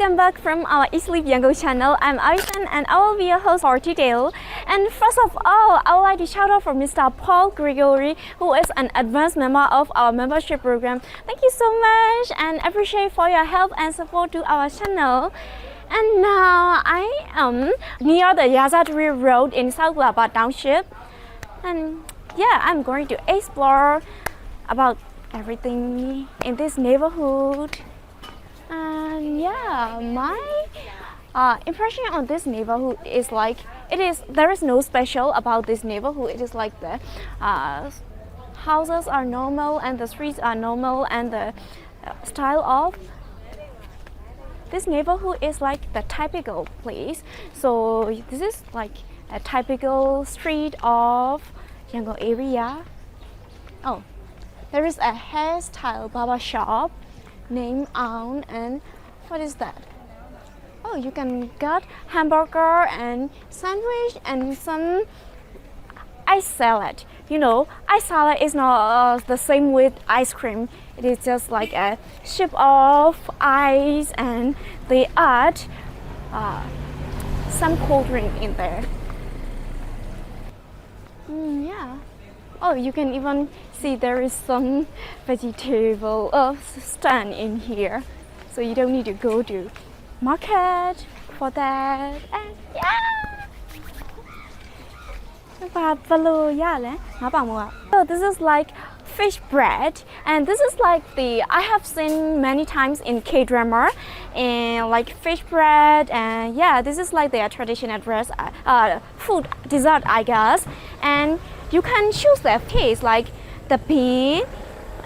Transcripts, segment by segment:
welcome back from our EatSleepYangon channel. I'm Aoi San and I will be your host for today. And first of all, I would like to shout out for Mr. Paul Gregory, who is an advanced member of our membership program. Thank you so much and appreciate for your help and support to our channel. And now I am near the Yazatri Road in South Lapa Township. And yeah, I'm going to explore about everything in this neighborhood. And yeah, my impression on this neighborhood is like there is no special about this neighborhood. It is like the houses are normal and the streets are normal and the style of this neighborhood is like the typical place. So this is like a typical street of Yangon area. Oh, there is a hairstyle barber shop named Aoi, and what is that? Oh, you can get hamburger and sandwich and some ice salad. You know, ice salad is not the same with ice cream. It is just like a ship of ice and they add some cold drink in there. Yeah. Oh, you can even see there is some vegetable stand in here. So you don't need to go to market for that. And yeah! So this is like fish bread, and this is like I have seen many times in K-drama and like fish bread, and yeah, this is like their traditional food dessert, I guess. And you can choose their taste like the pink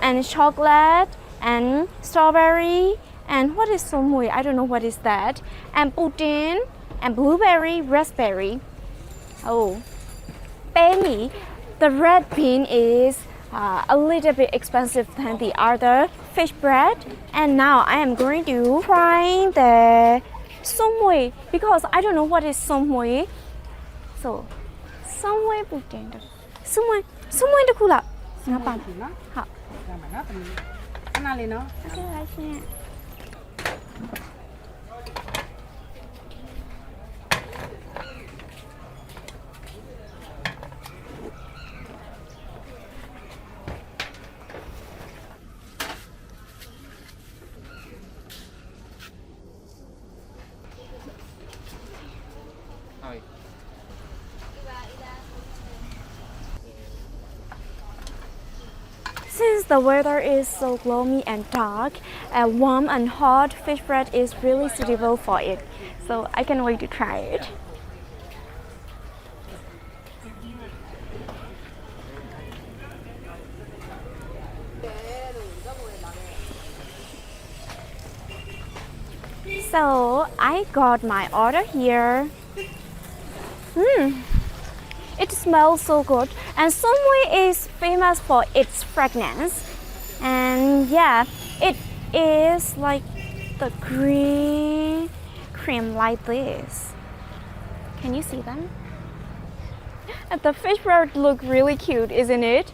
and chocolate and strawberry and what is somui, I don't know what is that, and pudding and blueberry, raspberry. Oh, penny. The red bean is a little bit expensive than the other fish bread. And now I am going to try the somui because I don't know what is somui. So somui pudding. Somui được không ạ? Nó bằng. Hả? Cái này nó. Okay, I see. Since the weather is so gloomy and dark, a warm and hot fish bread is really suitable for it. So I can't wait to try it. So I got my order here. It smells so good, and somui is famous for its fragrance. And yeah, it is like the green cream like this. Can you see them? And the fish bread look really cute, isn't it?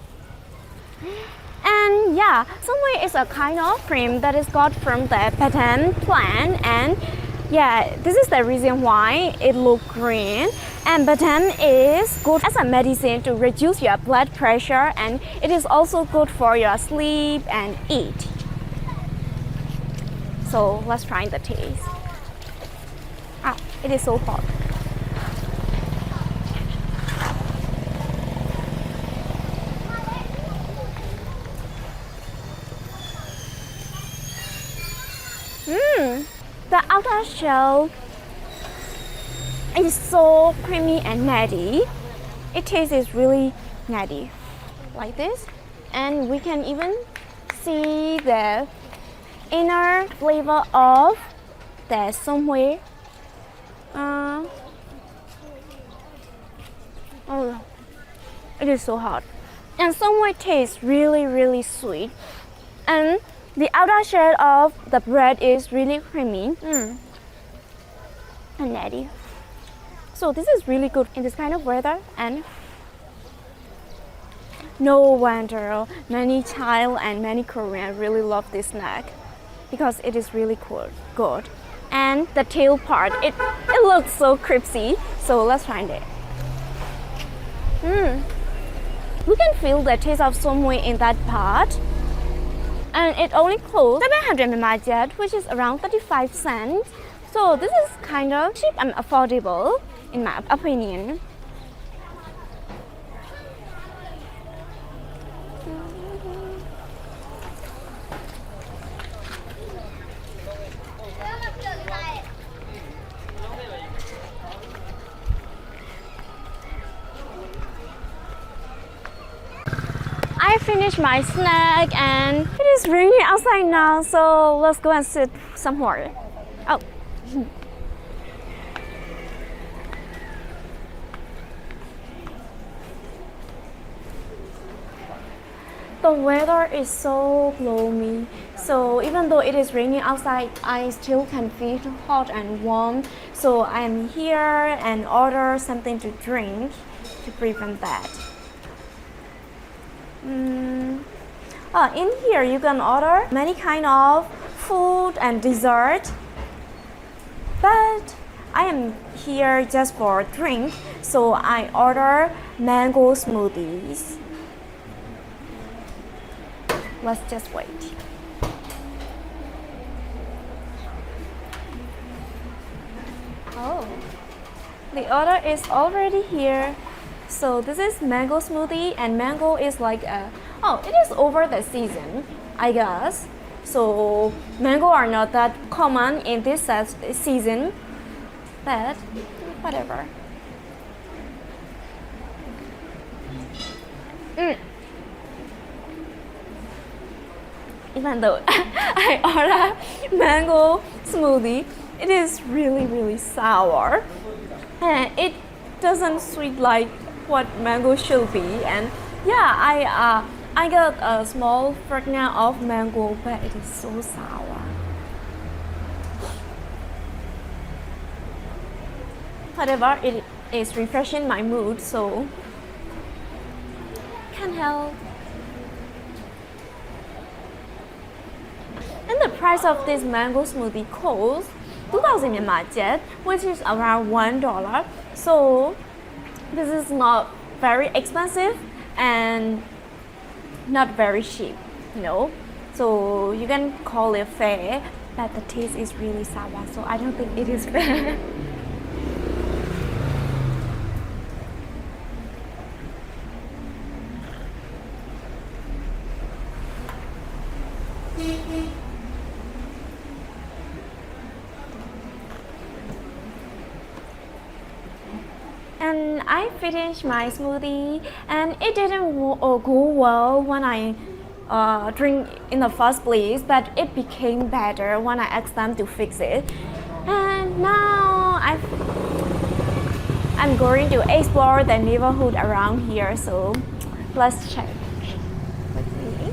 And yeah, somui is a kind of cream that is got from the patent plant, and yeah, this is the reason why it looks green. And batam is good as a medicine to reduce your blood pressure, and it is also good for your sleep and eat. So let's try the taste. It is so hot. The outer shell is so creamy and nutty. It tastes really nutty, like this. And we can even see the inner flavor of the somui. Oh, it is so hot. And somui tastes really, really sweet. And the outer shell of the bread is really creamy and nutty. So this is really good in this kind of weather, and no wonder many Thai and many Koreans really love this snack because it is really good. and the tail part. It looks so crispy. So let's try it. You can feel the taste of somoy in that part. And it only costs 700 ml, which is around 35 cents. So this is kind of cheap and affordable in my opinion. I finished my snack and it is raining outside now, so let's go and sit somewhere. Oh. The weather is so gloomy, so even though it is raining outside, I still can feel hot and warm. So I'm here and order something to drink to prevent that. In here you can order many kind of food and dessert, but I am here just for drink, so I order mango smoothies. Let's just wait. Oh, the order is already here. So this is mango smoothie, and mango is like it is over the season, I guess. So mango are not that common in this season, but whatever. Even though I order mango smoothie, it is really sour, and it doesn't sweet like what mango should be. And yeah, I got a small fragment of mango, but it is so sour. However, it is refreshing my mood, so can't help. And the price of this mango smoothie costs 2,000 Myanmar, which is around $1. So this is not very expensive and not very cheap, you know. So you can call it fair, but the taste is really sour, so I don't think it is fair. And I finished my smoothie, and it didn't go well when I drink in the first place, but it became better when I asked them to fix it. And now I'm going to explore the neighborhood around here, so let's check. Let's see.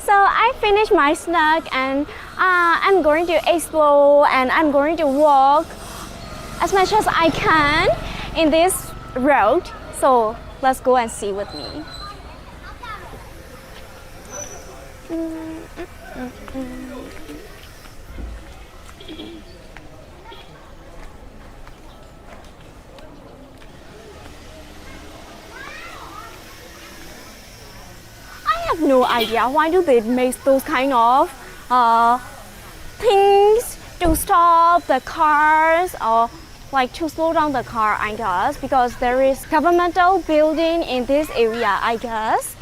So I finished my snack, and I'm going to explore, and I'm going to walk as much as I can in this road. So let's go and see with me. I have no idea why do they make those kind of things to stop the cars, or like to slow down the car, I guess, because there is governmental building in this area, I guess.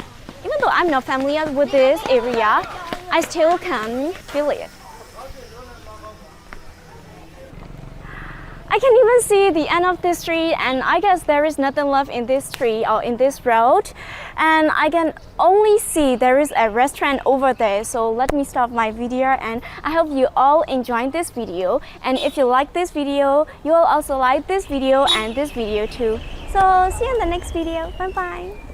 Even though I'm not familiar with this area, I still can feel it. I can even see the end of this street, and I guess there is nothing left in this street or in this road. And I can only see there is a restaurant over there. So let me stop my video, and I hope you all enjoyed this video. And if you like this video, you will also like this video and this video too. So see you in the next video. Bye bye.